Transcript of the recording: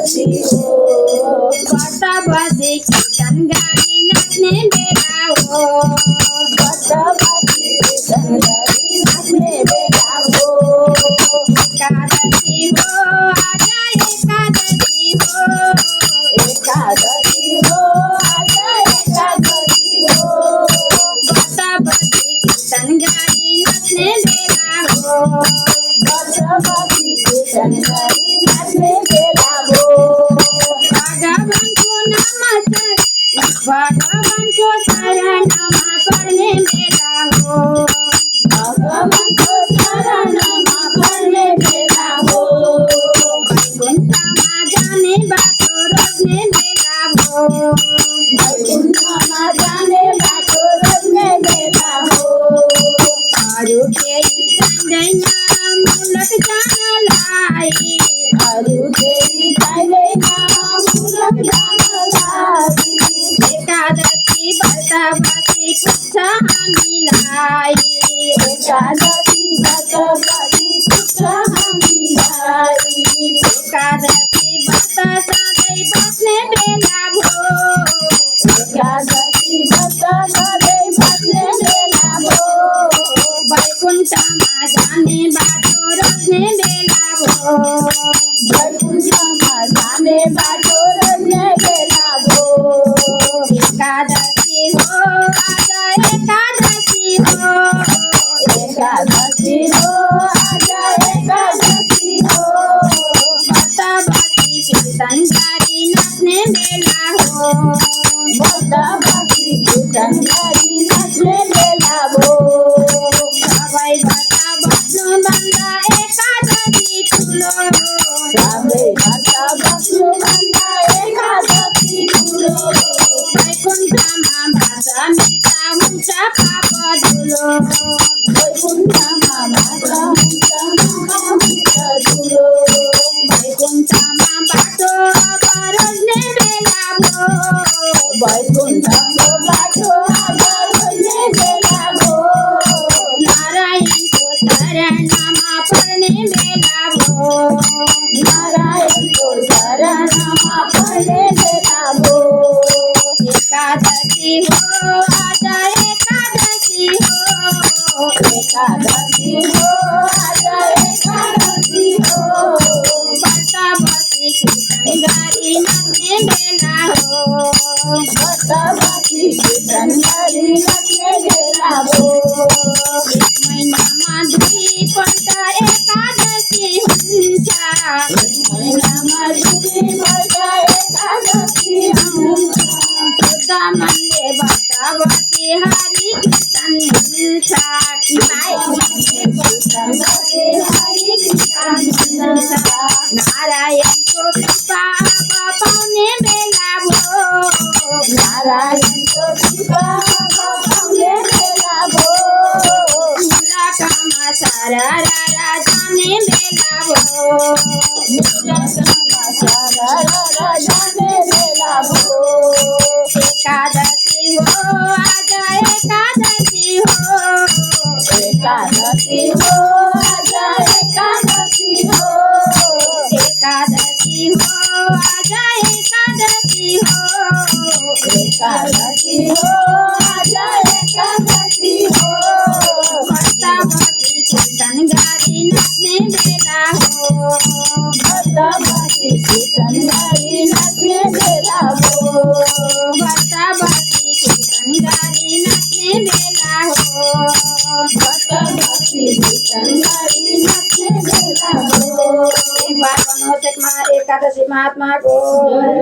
एकादशी हो बसा बसी कीर्तन गाई नाचने बेला हो बसा बसी कीर्तन गाई नाचने बेला हो एकादशी हो आजा एकादशी हो एकादशी हो आजा एकादशी हो बसा बसी कीर्तन गाई नाचने बेला हो बसा बसी कीर्तन गाई नाचने बेला हो भगवान को शरणमा पर्ने बेला हो भगवान को शरणमा पर्ने बेला हो वैकुण्ठमा जाने बाटो रोज्ने बेला हो वैकुण्ठमा जाने बाटो रोज्ने बेला हो अरू केही चाहिँदैन मुलक जानलाई अरू केही चाहिँदैन मुलक जानलाई एकादशी व्रत बसी पुग्छ हामीलाई एकादशी व्रत बसी पुग्छ हामीलाई एकादशी व्रत सधैँ बस्ने बेला भो एकादशी व्रत सधैँ बस्ने बेला हो वैकुण्ठमा जाने बाटो रोज्ने बेला भो वैकुण्ठमा जाने बाटो रोज्ने बेला हो एकादशी हो आज एकादशी हो एकादशी हो आज एकादशी हो व्रत बसी कीर्तन गाई नाच्ने बेला हो व्रत बसी कीर्तन गाई नाच्ने बेला हो सबै व्रत बस्नुभन्दा एकादशी ठुलो सबै व्रत बस्नुभन्दा एकादशी ठुलो वैकुण्ठमा भाषा मिल्छ हुन्छ पाप धुलो वैकुण्ठमा भाषा हुन्छ ठुलो वैकुण्ठमा बाटो रोज्ने बेला भो वैकुण्ठको बाटो रोज्ने बेला हो नारायणको शरणमा पर्ने बेला भो नारायणको शरणमा पर्ने बेला हो एकादशी हो आज एकादशी हो एकादशी हो आज एकादशी हो व्रत बसी कीर्तन गाई नाच्ने बेला हो व्रत बसी कीर्तन गाई नाच्ने बेला हो एक महिनामा दुईपल्ट एकादशी हुन्छ महिनामा दुईपल्ट एकादशी हुन्छ शुद्ध मनले व्रत बसी हरि कीर्तन मिल्छ नारायणको कृपा अब पाउने बेला भो नारायणको कृपा पाउने बेला हो मुलकमा सररा जाने बेला भो मुलकमा सररा जाने बेला हो एकादशी हो आज एकादशी हो एकादशी हो आज एकादशी हो एकादशी हो आज एकादशी हो एकादशी हो आज एकादशी हो व्रत बसी कीर्तन गाई नाच्ने बेला हो व्रत बसी कीर्तन गाई नाच्ने बेला हो व्रत बसी कीर्तन गाई नाच्ने बेला हो व्रत बसी कीर्तन गाई नाच्ने बेला हो एक बार मनोज एक एकादशी महात्मा को